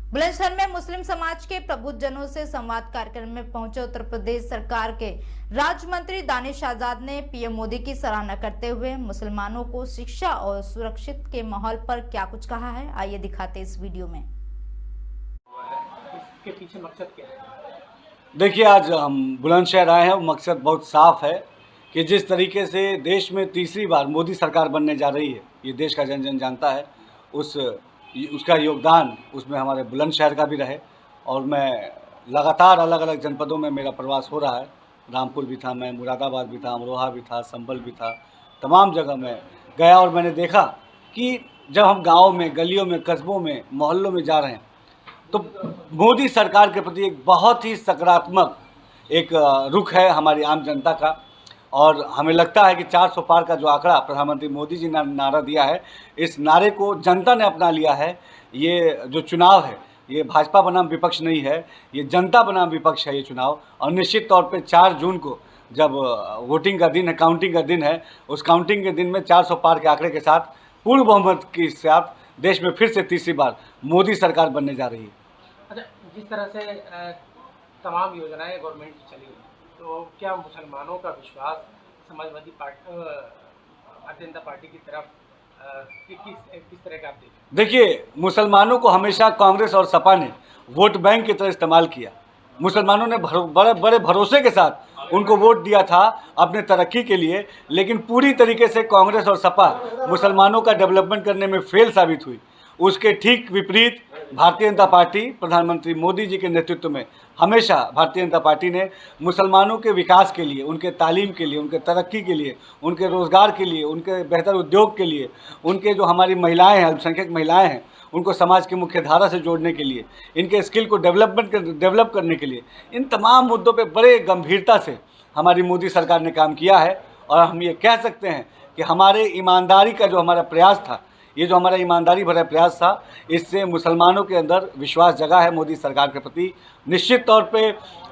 बुलंदशहर में मुस्लिम समाज के प्रबुद्धजनों से संवाद कार्यक्रम में पहुंचे उत्तर प्रदेश सरकार के राज्य मंत्री दानिश आजाद ने पीएम मोदी की सराहना करते हुए मुसलमानों को शिक्षा और सुरक्षित के माहौल पर क्या कुछ कहा है, आइए दिखाते इस वीडियो में। इसके पीछे मकसद क्या है? देखिए, आज हम बुलंदशहर आए हैं। मकसद बहुत साफ है कि जिस तरीके से देश में तीसरी बार मोदी सरकार बनने जा रही है, ये देश का जन जन जानता है। उसका योगदान उसमें हमारे बुलंदशहर का भी रहे। और मैं लगातार अलग अलग जनपदों में मेरा प्रवास हो रहा है। रामपुर भी था, मैं मुरादाबाद भी था, अमरोहा भी था, संभल भी था। तमाम जगह मैं गया और मैंने देखा कि जब हम गाँव में, गलियों में, कस्बों में, मोहल्लों में जा रहे हैं तो मोदी सरकार के प्रति एक बहुत ही सकारात्मक एक रुख है हमारी आम जनता का। और हमें लगता है कि 400 पार का जो आंकड़ा प्रधानमंत्री मोदी जी ने नारा दिया है, इस नारे को जनता ने अपना लिया है। ये जो चुनाव है, ये भाजपा बनाम विपक्ष नहीं है, ये जनता बनाम विपक्ष है ये चुनाव। और निश्चित तौर पे 4 जून को जब वोटिंग का दिन है, काउंटिंग का दिन है, उस काउंटिंग के दिन में 400 पार के आंकड़े के साथ पूर्ण बहुमत के साथ देश में फिर से तीसरी बार मोदी सरकार बनने जा रही है। अच्छा, जिस तरह से तमाम योजनाएं गवर्नमेंट की चली, तो क्या मुसलमानों का विश्वास समाजवादी पार्टी, भारतीय जनता पार्टी की तरफ किस तरह का आप देखें? देखिए, मुसलमानों को हमेशा कांग्रेस और सपा ने वोट बैंक की तरह इस्तेमाल किया। मुसलमानों ने बड़े बड़े भरोसे के साथ उनको वोट दिया था अपने तरक्की के लिए, लेकिन पूरी तरीके से कांग्रेस और सपा मुसलमानों का डेवलपमेंट करने में फेल साबित हुई। उसके ठीक विपरीत भारतीय जनता पार्टी प्रधानमंत्री मोदी जी के नेतृत्व में हमेशा भारतीय जनता पार्टी ने मुसलमानों के विकास के लिए, उनके तालीम के लिए, उनके तरक्की के लिए, उनके रोज़गार के लिए, उनके बेहतर उद्योग के लिए, उनके जो हमारी महिलाएं हैं, अल्पसंख्यक महिलाएं हैं, उनको समाज की मुख्य धारा से जोड़ने के लिए, इनके स्किल को डेवलप करने के लिए, इन तमाम मुद्दों पे बड़े गंभीरता से हमारी मोदी सरकार ने काम किया है। और हम ये कह सकते हैं कि हमारे ईमानदारी का जो हमारा प्रयास था, ये जो हमारा ईमानदारी भरा प्रयास था, इससे मुसलमानों के अंदर विश्वास जगा है मोदी सरकार के प्रति। निश्चित तौर पे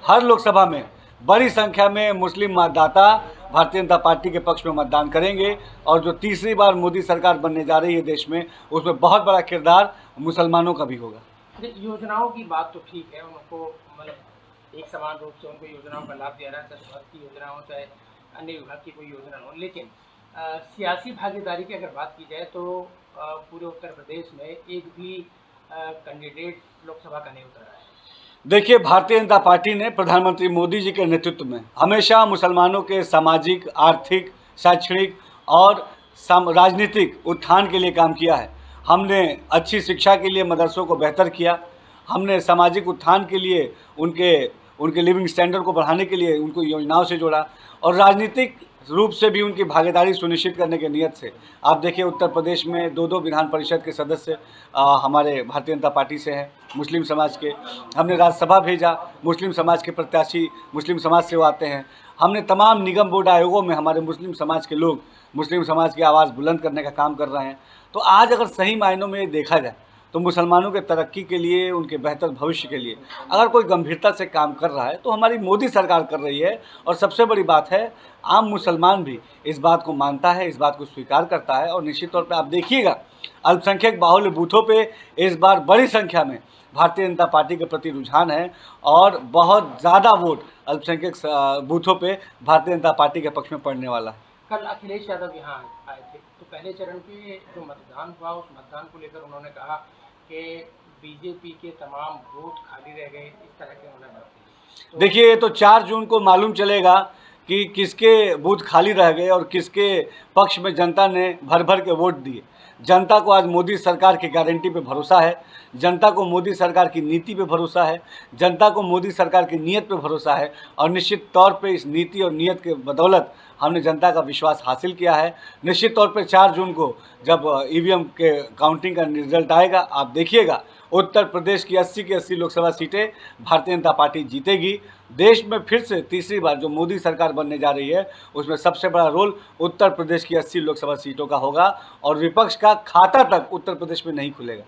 हर लोकसभा में बड़ी संख्या में मुस्लिम मतदाता भारतीय जनता पार्टी के पक्ष में मतदान करेंगे। और जो तीसरी बार मोदी सरकार बनने जा रही है देश में, उसमें बहुत बड़ा किरदार मुसलमानों का भी होगा। योजनाओं की बात तो ठीक है, उनको मतलब एक समान रूप से उनको योजनाओं का लाभ दिया रहा है, चाहे स्वास्थ्य की योजना हो, चाहे अन्य विभाग की कोई योजना हो। लेकिन सियासी भागीदारी की अगर बात की जाए तो पूरे उत्तर प्रदेश में एक भी कैंडिडेट लोकसभा का नहीं उतरा है। देखिए, भारतीय जनता पार्टी ने प्रधानमंत्री मोदी जी के नेतृत्व में हमेशा मुसलमानों के सामाजिक, आर्थिक, शैक्षणिक और राजनीतिक उत्थान के लिए काम किया है। हमने अच्छी शिक्षा के लिए मदरसों को बेहतर किया। हमने सामाजिक उत्थान के लिए उनके लिविंग स्टैंडर्ड को बढ़ाने के लिए उनको योजनाओं से जोड़ा। और राजनीतिक रूप से भी उनकी भागीदारी सुनिश्चित करने के नियत से आप देखिए, उत्तर प्रदेश में 2 विधान परिषद के सदस्य हमारे भारतीय जनता पार्टी से हैं, मुस्लिम समाज के। हमने राज्यसभा भेजा, मुस्लिम समाज के प्रत्याशी मुस्लिम समाज से वो आते हैं। हमने तमाम निगम बोर्ड आयोगों में हमारे मुस्लिम समाज के लोग मुस्लिम समाज की आवाज़ बुलंद करने का काम कर रहे हैं। तो आज अगर सही मायनों में देखा जाए तो मुसलमानों के तरक्की के लिए, उनके बेहतर भविष्य के लिए अगर कोई गंभीरता से काम कर रहा है तो हमारी मोदी सरकार कर रही है। और सबसे बड़ी बात है, आम मुसलमान भी इस बात को मानता है, इस बात को स्वीकार करता है। और निश्चित तौर पे आप देखिएगा, अल्पसंख्यक बाहुल्य बूथों पे इस बार बड़ी संख्या में भारतीय जनता पार्टी के प्रति रुझान है और बहुत ज़्यादा वोट अल्पसंख्यक बूथों पे भारतीय जनता पार्टी के पक्ष में पड़ने वाला है। कल अखिलेश यादव यहाँ आए थे, तो पहले चरण के जो मतदान हुआ, उस मतदान को लेकर उन्होंने कहा कि बीजेपी के तमाम बूथ खाली रह गए, इस तरह के उन्होंने बात की। तो देखिए, ये तो 4 जून को मालूम चलेगा कि किसके बूथ खाली रह गए और किसके पक्ष में जनता ने भर भर के वोट दिए। जनता को आज मोदी सरकार की गारंटी पे भरोसा है, जनता को मोदी सरकार की नीति पे भरोसा है, जनता को मोदी सरकार की नीयत पे भरोसा है। और निश्चित तौर पे इस नीति और नीयत के बदौलत हमने जनता का विश्वास हासिल किया है। निश्चित तौर पे 4 जून को जब ईवीएम के काउंटिंग का रिजल्ट आएगा, आप देखिएगा उत्तर प्रदेश की 80 की 80 लोकसभा सीटें भारतीय जनता पार्टी जीतेगी। देश में फिर से तीसरी बार जो मोदी सरकार बनने जा रही है, उसमें सबसे बड़ा रोल उत्तर प्रदेश की 80 लोकसभा सीटों का होगा और विपक्ष का खाता तक उत्तर प्रदेश में नहीं खुलेगा।